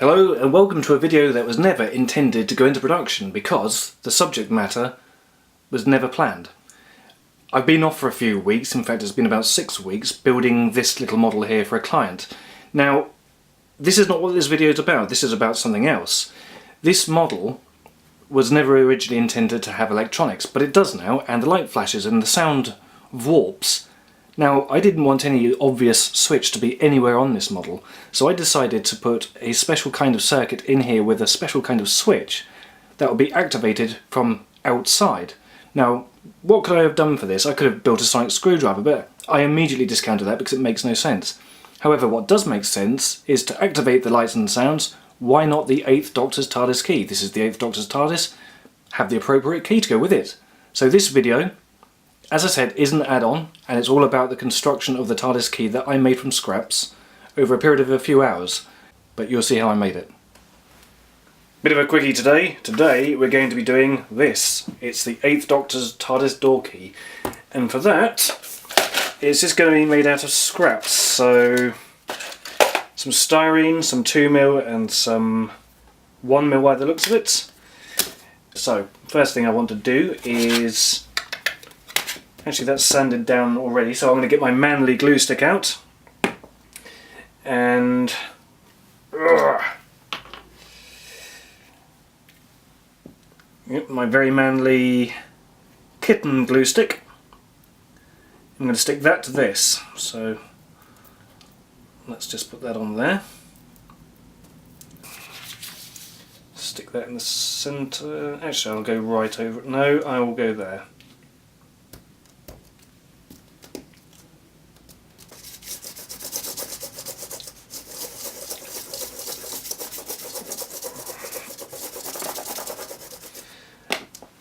Hello and welcome to a video that was never intended to go into production because the subject matter was never planned. I've been off for a few weeks, in fact it's been about 6 weeks, building this little model here for a client. Now, this is not what this video is about, this is about something else. This model was never originally intended to have electronics, but it does now, and the light flashes and the sound warps. Now, I didn't want any obvious switch to be anywhere on this model, so I decided to put a special kind of circuit in here with a special kind of switch that would be activated from outside. Now, what could I have done for this? I could have built a sonic screwdriver, but I immediately discounted that because it makes no sense. However, what does make sense is to activate the lights and sounds. Why not the 8th Doctor's TARDIS key? This is the 8th Doctor's TARDIS. Have the appropriate key to go with it. So this video, as I said, is an add-on, and it's all about the construction of the TARDIS key that I made from scraps over a period of a few hours, but you'll see how I made it. Bit of a quickie today. Today we're going to be doing this. It's the 8th Doctor's TARDIS door key, and for that it's just going to be made out of scraps, so some styrene, some 2mm and some 1mm by the looks of it. So first thing I want to do is, actually that's sanded down already, so I'm going to get my manly glue stick out and yep, my very manly kitten glue stick. I'm going to stick that to this, so let's just put that on there. Stick that in the centre. Actually, I'll go right over it. No, I will go there.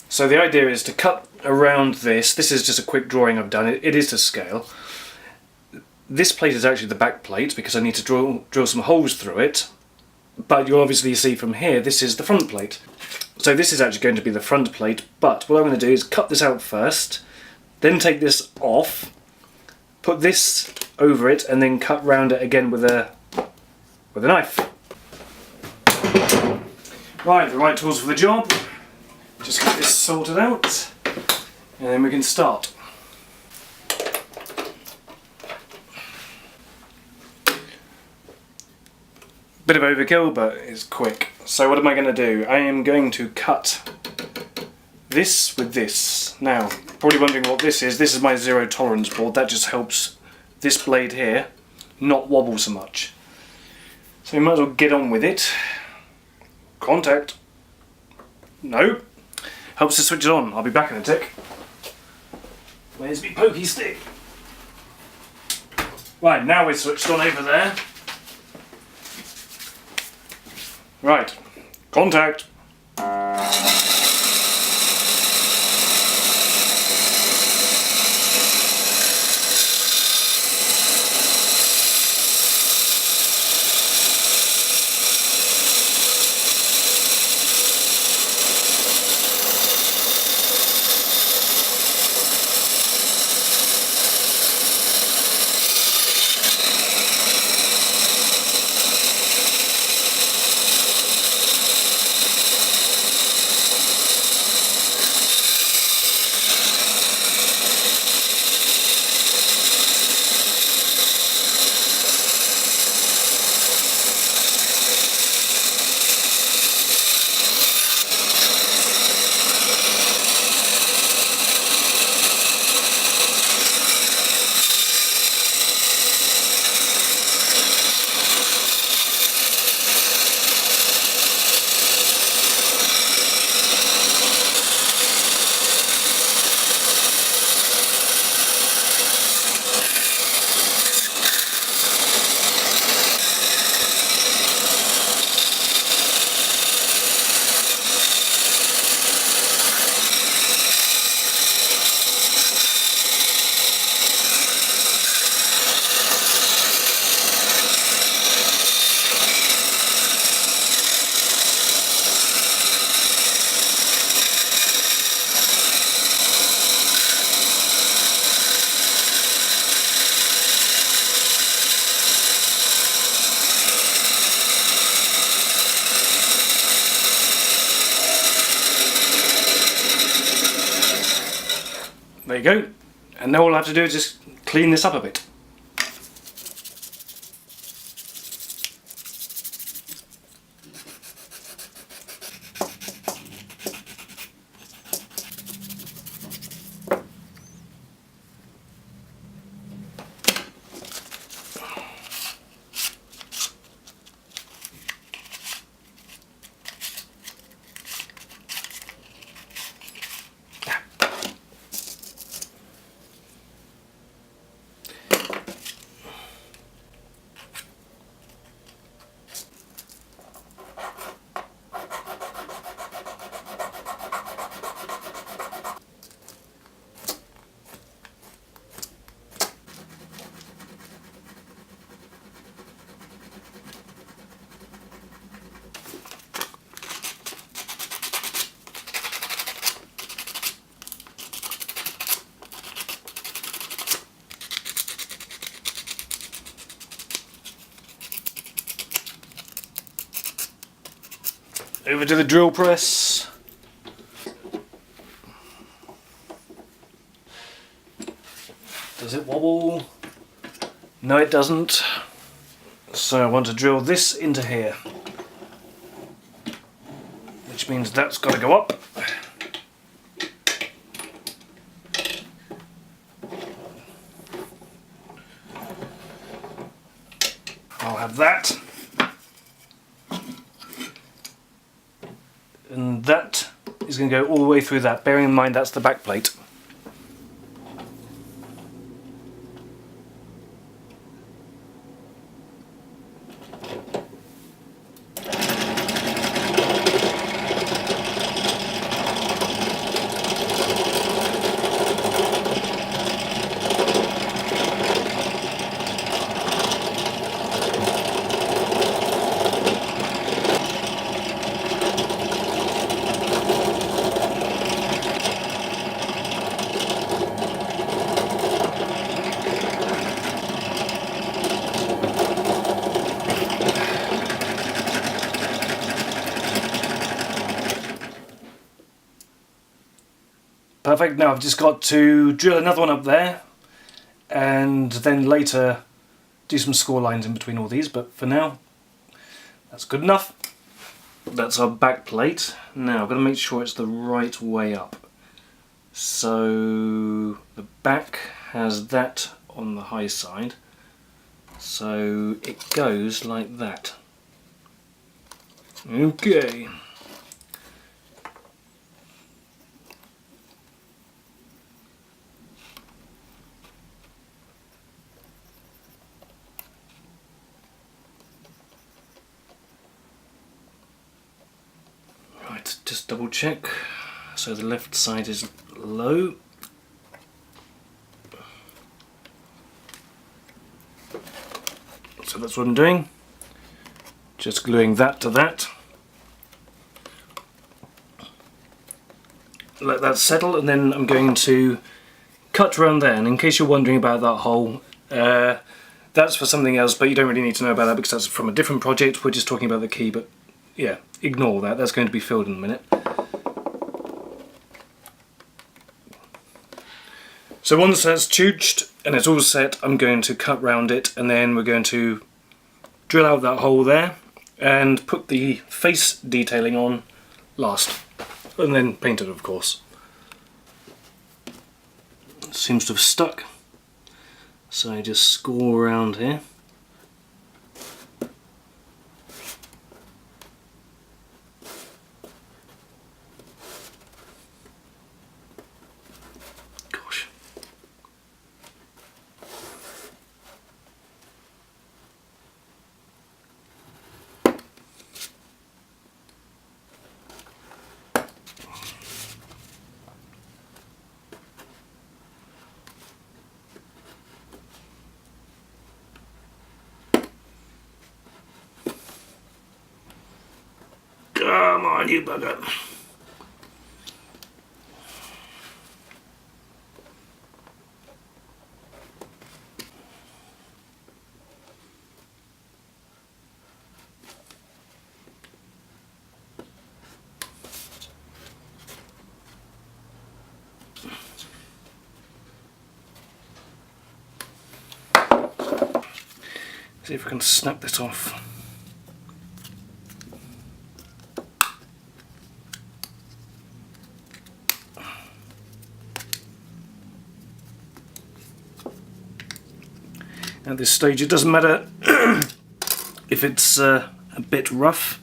So the idea is to cut around this. This is just a quick drawing I've done. It is to scale. This plate is actually the back plate because I need to drill some holes through it. But you'll obviously see from here, this is the front plate. So this is actually going to be the front plate, but what I'm going to do is cut this out first, then take this off, put this over it, and then cut round it again with a knife. Right, the right tools for the job. Just get this sorted out, and then we can start. Bit of overkill, but it's quick. So what am I going to do? I am going to cut this with this. Now, probably wondering what this is. This is my zero tolerance board. That just helps this blade here not wobble so much. So we might as well get on with it. Contact. No. Helps to switch it on. I'll be back in a tick. Where's my pokey stick? Right, now we're switched on over there. Right, contact. There you go. And now all I have to do is just clean this up a bit. Over to the drill press. Does it wobble? No, it doesn't. So I want to drill this into here, which means that's got to go up. I'll have that. And that is going to go all the way through that, bearing in mind that's the back plate. Perfect, now I've just got to drill another one up there and then later do some score lines in between all these, but for now that's good enough. That's our back plate. Now I've got to make sure it's the right way up. So the back has that on the high side, so it goes like that. Okay. Right, just double check. So the left side is low. So that's what I'm doing. Just gluing that to that. Let that settle, and then I'm going to cut around there. And in case you're wondering about that hole, that's for something else, but you don't really need to know about that because that's from a different project. We're just talking about the key, but yeah, ignore that. That's going to be filled in a minute. So once that's tooched and it's all set, I'm going to cut round it, and then we're going to drill out that hole there and put the face detailing on last, and then paint it, of course. It seems to have stuck, so I just score around here. Gosh. Come on, you bugger. See if I can snap this off. At this stage it doesn't matter if it's a bit rough,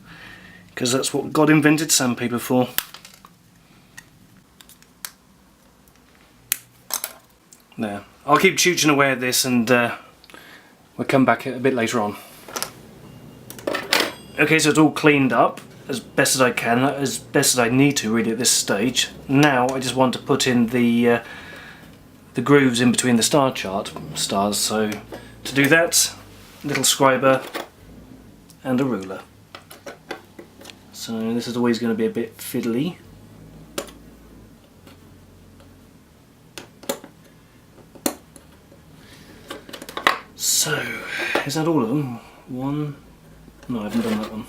because that's what God invented sandpaper for. There. I'll keep chooching away at this and we'll come back a bit later on. Okay, so it's all cleaned up as best as I can, as best as I need to really at this stage. Now I just want to put in the grooves in between the star chart stars, so to do that, a little scriber and a ruler. So this is always going to be a bit fiddly. So, is that all of them? One? No, I haven't done that one.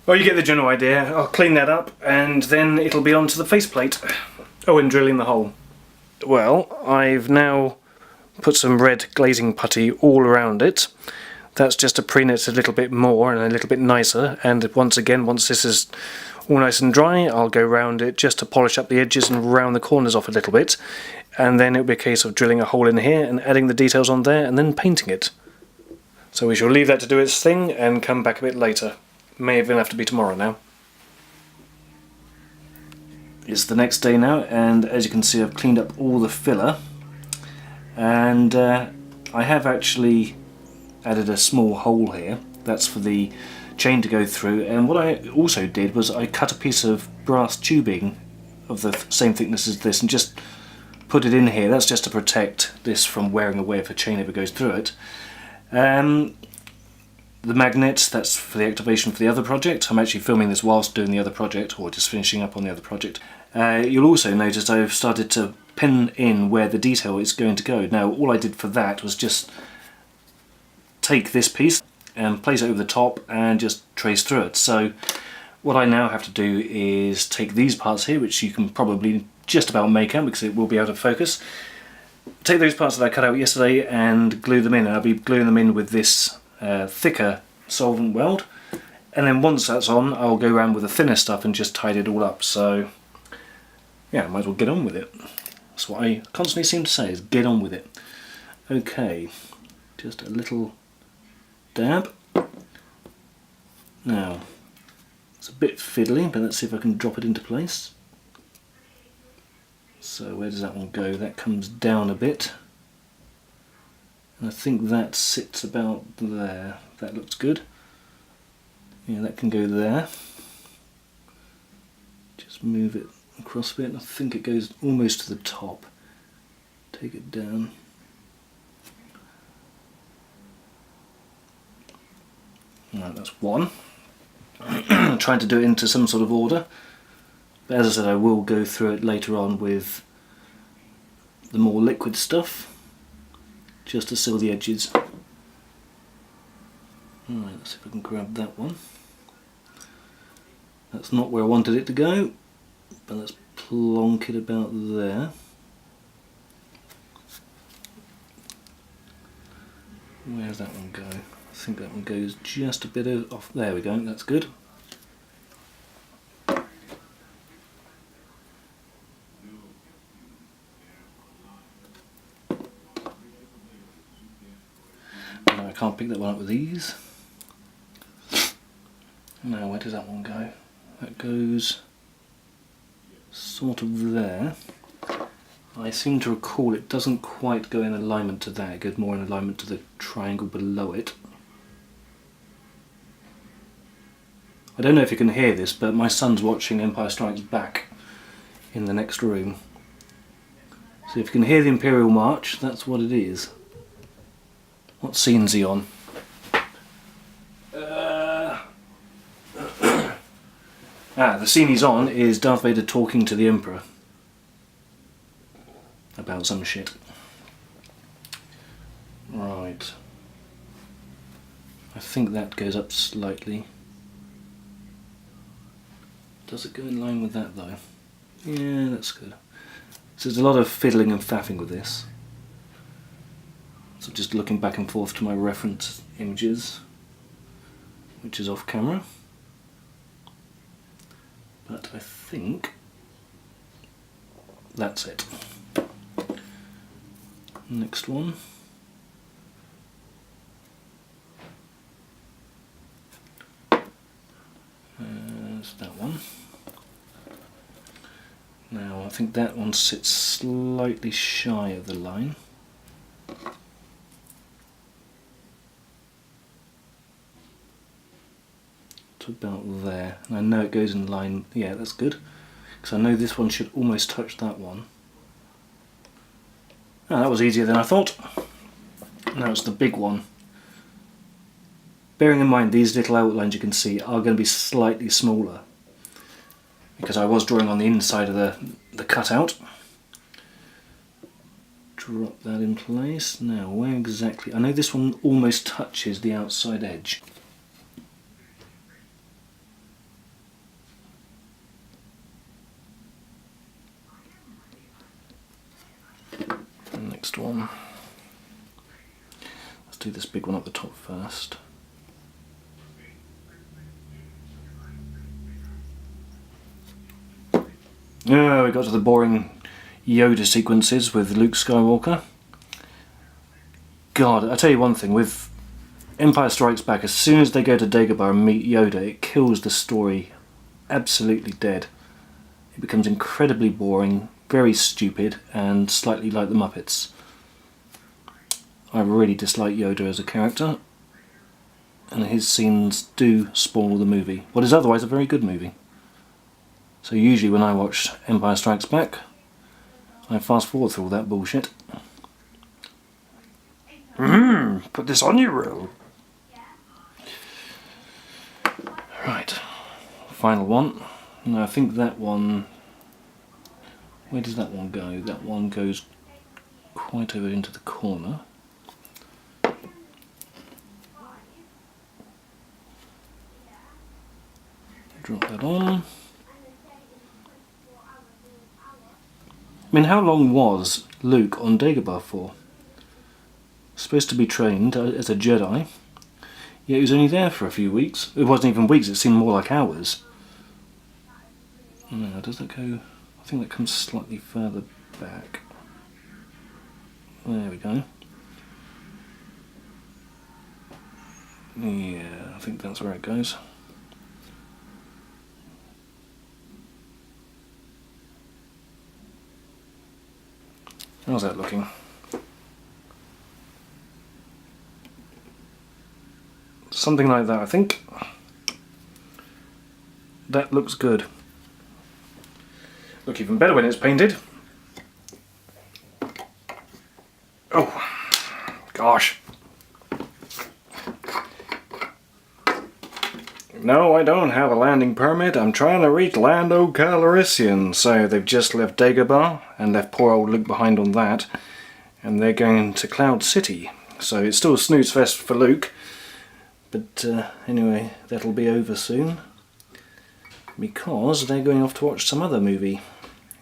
Well, you get the general idea. I'll clean that up and then it'll be onto the faceplate. Oh, and drilling the hole. Well, I've now put some red glazing putty all around it. That's just to preen it a little bit more and a little bit nicer, and once again, once this is all nice and dry, I'll go round it just to polish up the edges and round the corners off a little bit, and then it'll be a case of drilling a hole in here and adding the details on there and then painting it. So we shall leave that to do its thing and come back a bit later. May even have to be tomorrow now. It's the next day now, and as you can see I've cleaned up all the filler, and I have actually added a small hole here. That's for the chain to go through, and what I also did was I cut a piece of brass tubing of the same thickness as this and just put it in here. That's just to protect this from wearing away if a chain ever goes through it. The magnet, that's for the activation for the other project. I'm actually filming this whilst doing the other project, or just finishing up on the other project. You'll also notice I've started to pin in where the detail is going to go. Now all I did for that was just take this piece and place it over the top and just trace through it. So what I now have to do is take these parts here, which you can probably just about make out because it will be out of focus. Take those parts that I cut out yesterday and glue them in, and I'll be gluing them in with this thicker solvent weld, and then once that's on I'll go around with the thinner stuff and just tidy it all up. So yeah, I might as well get on with it. That's what I constantly seem to say, is get on with it. Okay, just a little dab. Now, it's a bit fiddly, but let's see if I can drop it into place. So where does that one go? That comes down a bit. And I think that sits about there. That looks good. Yeah, that can go there. Just move it across a bit. I think it goes almost to the top. Take it down. Right, that's one. Trying to do it into some sort of order. But as I said, I will go through it later on with the more liquid stuff, just to seal the edges. Right, let's see if I can grab that one. That's not where I wanted it to go, but let's plonk it about there. Where does that one go? I think that one goes just a bit off. There we go, that's good. No, I can't pick that one up with these. Now, where does that one go? That goes sort of there. I seem to recall it doesn't quite go in alignment to that, it goes more in alignment to the triangle below it. I don't know if you can hear this, but my son's watching Empire Strikes Back in the next room. So if you can hear the Imperial March, that's what it is. What scene's he on? The scene he's on is Darth Vader talking to the Emperor about some shit. Right. I think that goes up slightly. Does it go in line with that though? Yeah, that's good. So there's a lot of fiddling and faffing with this. So just looking back and forth to my reference images, which is off camera. But I think that's it. Next one. There's that one. Now I think that one sits slightly shy of the line. To about there. And I know it goes in line, yeah, that's good. Because I know this one should almost touch that one. Oh, that was easier than I thought. Now it's the big one. Bearing in mind these little outlines you can see are going to be slightly smaller, because I was drawing on the inside of the cutout. Drop that in place. Now where exactly? I know this one almost touches the outside edge. Next one. Let's do this big one at the top first. Oh, we got to the boring Yoda sequences with Luke Skywalker. God, I tell you one thing, with Empire Strikes Back, as soon as they go to Dagobah and meet Yoda, it kills the story absolutely dead. It becomes incredibly boring, very stupid, and slightly like the Muppets. I really dislike Yoda as a character, and his scenes do spoil the movie, what is otherwise a very good movie. So usually when I watch Empire Strikes Back, I fast forward through all that bullshit. Put this on you, Will. Right, final one. Now I think that one, where does that one go? That one goes quite over into the corner. Drop that on. I mean, how long was Luke on Dagobah for? Supposed to be trained as a Jedi, yet he was only there for a few weeks. It wasn't even weeks, it seemed more like hours. Now, does that go? I think that comes slightly further back. There we go. Yeah, I think that's where it goes. How's that looking? Something like that, I think. That looks good. Look even better when it's painted. Oh, gosh. No, I don't have a landing permit. I'm trying to reach Lando Calrissian. So they've just left Dagobah and left poor old Luke behind on that. And they're going to Cloud City. So it's still a snooze fest for Luke. But anyway, that'll be over soon. Because they're going off to watch some other movie.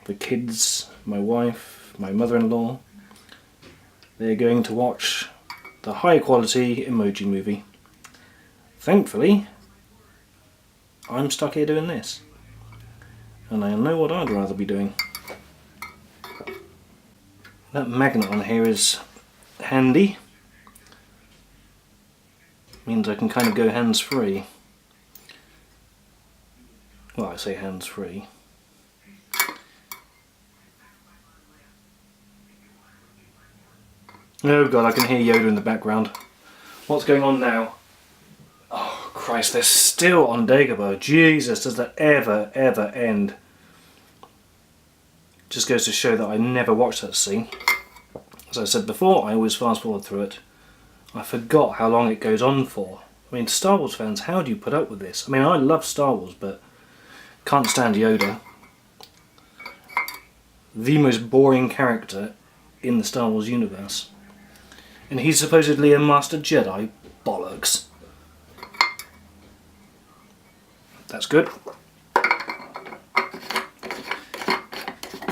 The kids, my wife, my mother-in-law. They're going to watch the high quality Emoji Movie. Thankfully, I'm stuck here doing this. And I know what I'd rather be doing. That magnet on here is handy. Means I can kind of go hands-free. Well, I say hands-free. Oh god, I can hear Yoda in the background. What's going on now? Oh Christ, they're still on Dagobah. Jesus, does that ever end? Just goes to show that I never watched that scene. As I said before, I always fast forward through it. I forgot how long it goes on for. I mean, Star Wars fans, how do you put up with this? I mean, I love Star Wars, but can't stand Yoda. The most boring character in the Star Wars universe. And he's supposedly a Master Jedi? Bollocks. That's good.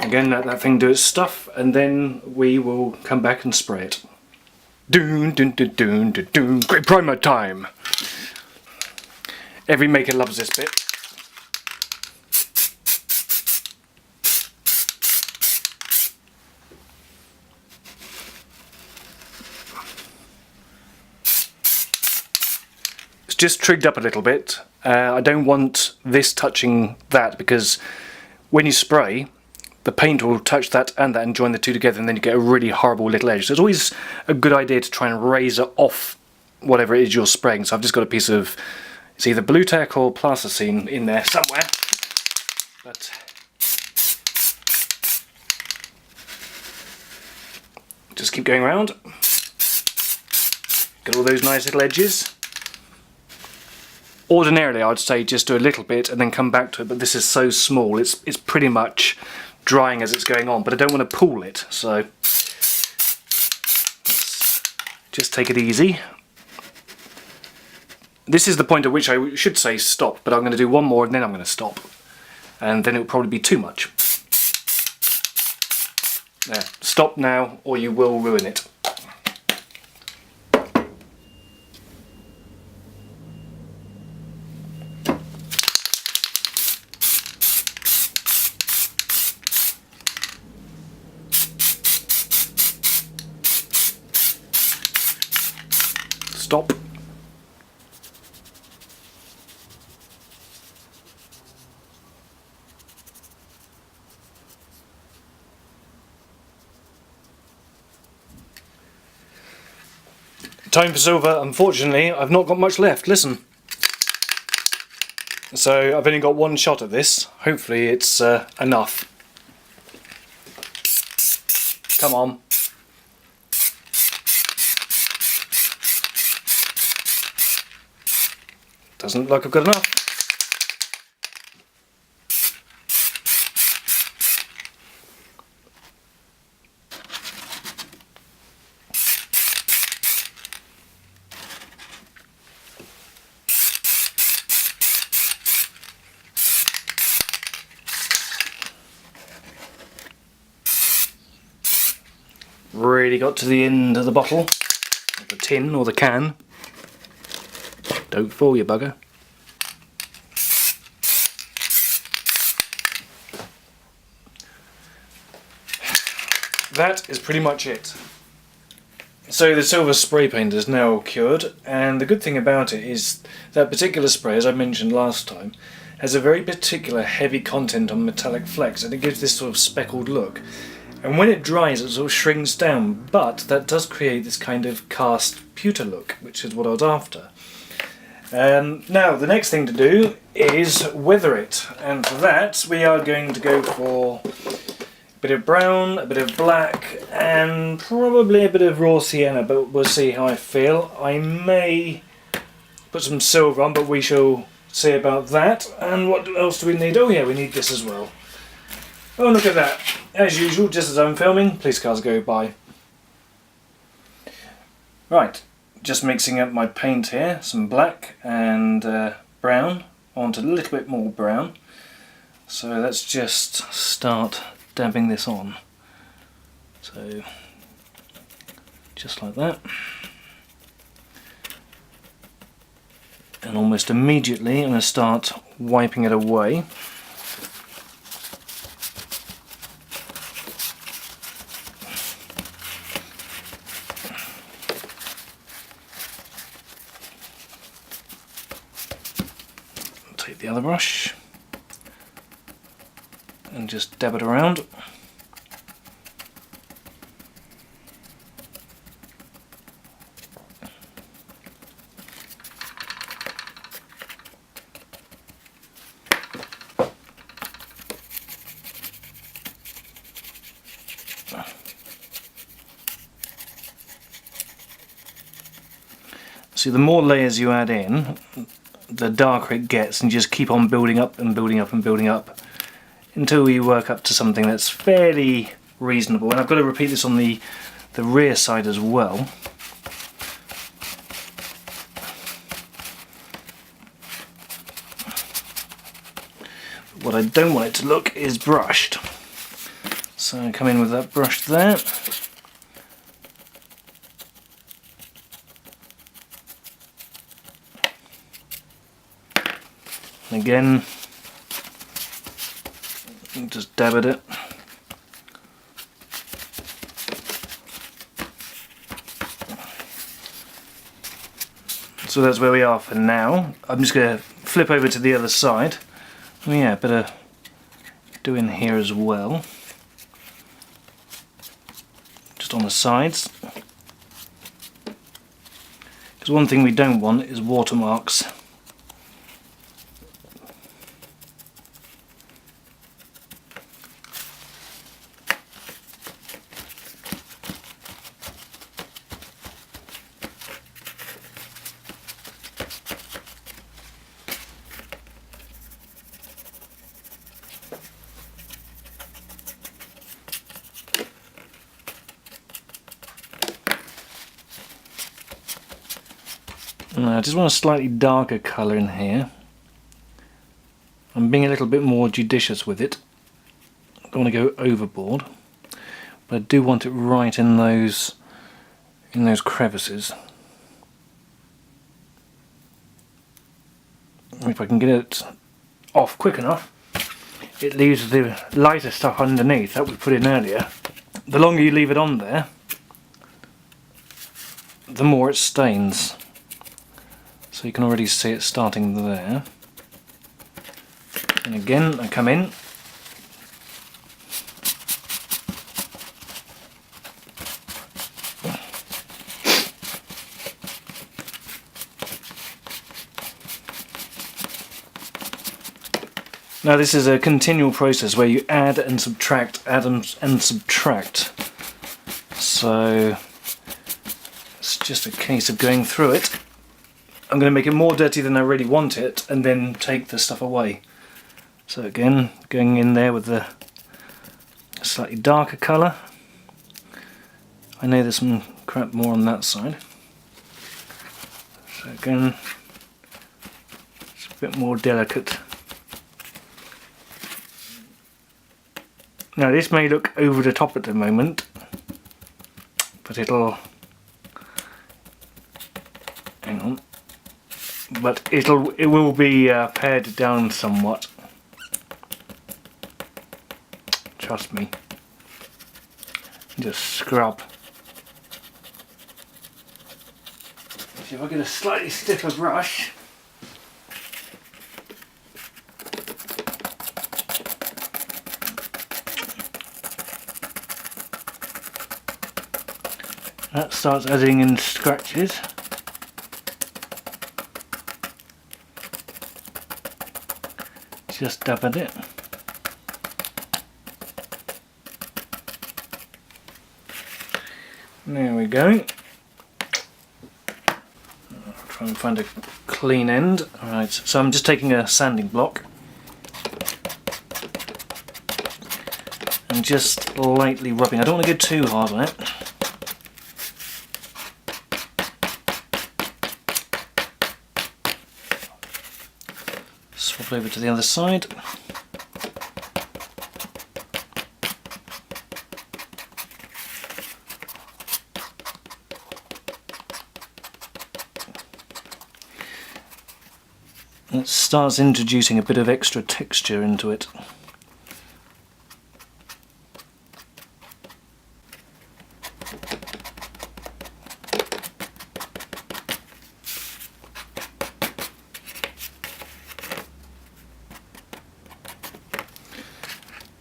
Again, let that thing do its stuff, and then we will come back and spray it. Doon, doon, doon, doon, doon, doon. Great primer time! Every maker loves this bit. It's just trigged up a little bit. I don't want this touching that, because when you spray, the paint will touch that and join the two together, and then you get a really horrible little edge. So it's always a good idea to try and razor off whatever it is you're spraying. So I've just got a piece of, it's either Blue Tack or plasticine in there somewhere. But just keep going around. Get all those nice little edges. Ordinarily I'd say just do a little bit and then come back to it, but this is so small, it's pretty much drying as it's going on, but I don't want to pool it, so let's just take it easy. This is the point at which I should say stop, but I'm going to do one more and then I'm going to stop, and then it will probably be too much. There, stop now or you will ruin it. Stop. Time for silver. Unfortunately, I've not got much left. Listen. So I've only got one shot at this. Hopefully it's enough. Come on. Doesn't look like I've got enough. Really got to the end of the bottle, or the tin, or the can. Don't fall, you bugger. That is pretty much it. So the silver spray paint is now cured, and the good thing about it is that particular spray, as I mentioned last time, has a very particular heavy content on metallic flecks, and it gives this sort of speckled look. And when it dries, it sort of shrinks down, but that does create this kind of cast pewter look, which is what I was after. Now, the next thing to do is weather it, and for that we are going to go for a bit of brown, a bit of black, and probably a bit of raw sienna, but we'll see how I feel. I may put some silver on, but we shall see about that. And what else do we need? Oh yeah, we need this as well. Oh, look at that. As usual, just as I'm filming, police cars go by. Right. Just mixing up my paint here, some black and brown, onto a little bit more brown. So let's just start dabbing this on. So, just like that. And almost immediately I'm going to start wiping it away. Take the other brush and just dab it around. See, the more layers you add in, the darker it gets, and you just keep on building up and building up and building up until you work up to something that's fairly reasonable. And I've got to repeat this on the rear side as well. What I don't want it to look is brushed. So come in with that brush there. And again, just dab at it. So that's where we are for now. I'm just going to flip over to the other side. Oh yeah, better do in here as well. Just on the sides. Because one thing we don't want is watermarks. I just want a slightly darker colour in here. I'm being a little bit more judicious with it. I don't want to go overboard, but I do want it right in those crevices. If I can get it off quick enough, it leaves the lighter stuff underneath that we put in earlier. The longer you leave it on there, the more it stains. So you can already see it starting there. And again, I come in. Now this is a continual process where you add and subtract, and subtract. So it's just a case of going through it. I'm going to make it more dirty than I really want it, and then take the stuff away. So again, going in there with the slightly darker colour. I know there's some crap more on that side. So again, it's a bit more delicate. Now this may look over the top at the moment, but it will be pared down somewhat. Trust me. Just scrub. See if I get a slightly stiffer brush. That starts adding in scratches. Just dab at it. There we go. I'll try and find a clean end. Alright, so I'm just taking a sanding block and just lightly rubbing. I don't want to go too hard on it. Swap over to the other side. It starts introducing a bit of extra texture into it.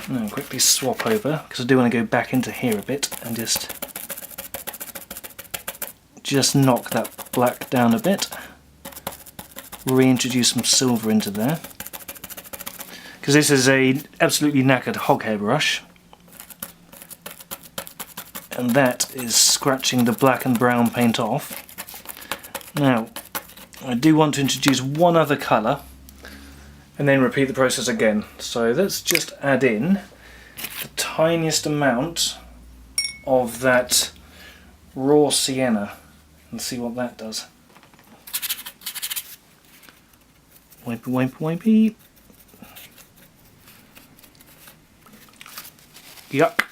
Now quickly swap over, because I do want to go back into here a bit and just knock that black down a bit. Reintroduce some silver into there, because this is a absolutely knackered hoghair brush, and that is scratching the black and brown paint off. Now I do want to introduce one other colour and then repeat the process again. So let's just add in the tiniest amount of that raw sienna and see what that does. Wipey, wipey, wipey. Yuck.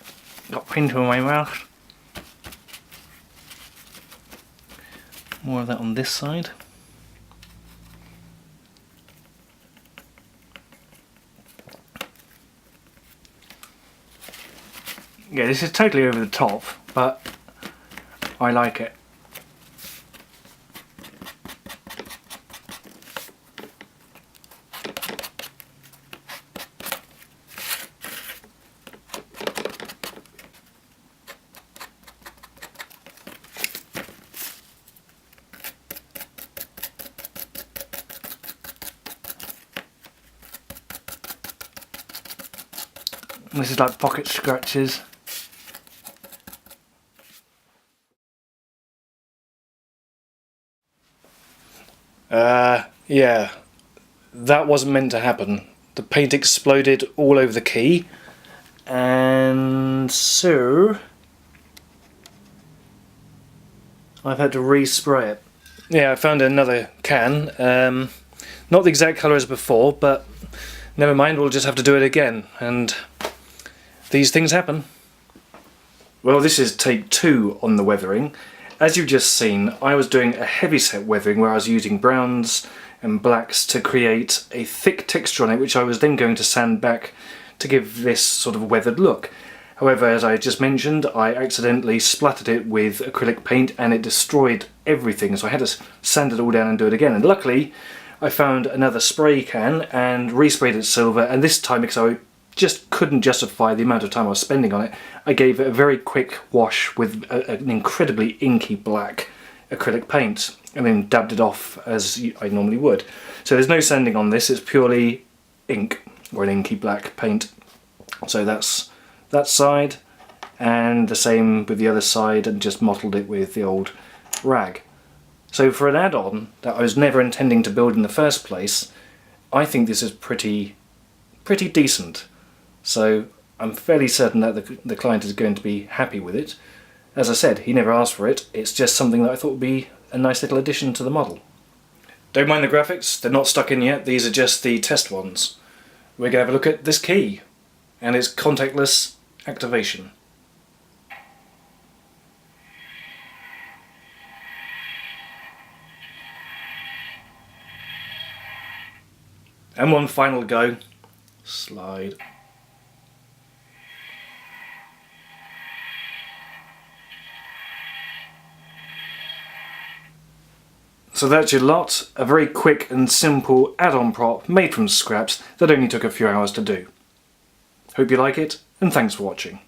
Got paint on my mouth. More of that on this side. Yeah, this is totally over the top, but I like it. This is like pocket scratches. Yeah, that wasn't meant to happen. The paint exploded all over the key, and so I've had to respray it. Yeah, I found another can. Not the exact colour as before, but never mind, we'll just have to do it again, and these things happen. Well, this is take 2 on the weathering. As you've just seen, I was doing a heavyset weathering where I was using browns and blacks to create a thick texture on it, which I was then going to sand back to give this sort of weathered look. However, as I just mentioned, I accidentally splattered it with acrylic paint and it destroyed everything, so I had to sand it all down and do it again. And luckily, I found another spray can and resprayed it silver, and this time, because I just couldn't justify the amount of time I was spending on it, I gave it a very quick wash with an incredibly inky black acrylic paint and then dabbed it off as I normally would. So there's no sanding on this, it's purely ink or an inky black paint. So that's that side, and the same with the other side, and just mottled it with the old rag. So for an add-on that I was never intending to build in the first place, I think this is pretty decent. So I'm fairly certain that the client is going to be happy with it. As I said, he never asked for it, it's just something that I thought would be a nice little addition to the model. Don't mind the graphics, they're not stuck in yet, these are just the test ones. We're going to have a look at this key and its contactless activation. And one final go. Slide. So that's your lot, a very quick and simple add-on prop made from scraps that only took a few hours to do. Hope you like it, and thanks for watching.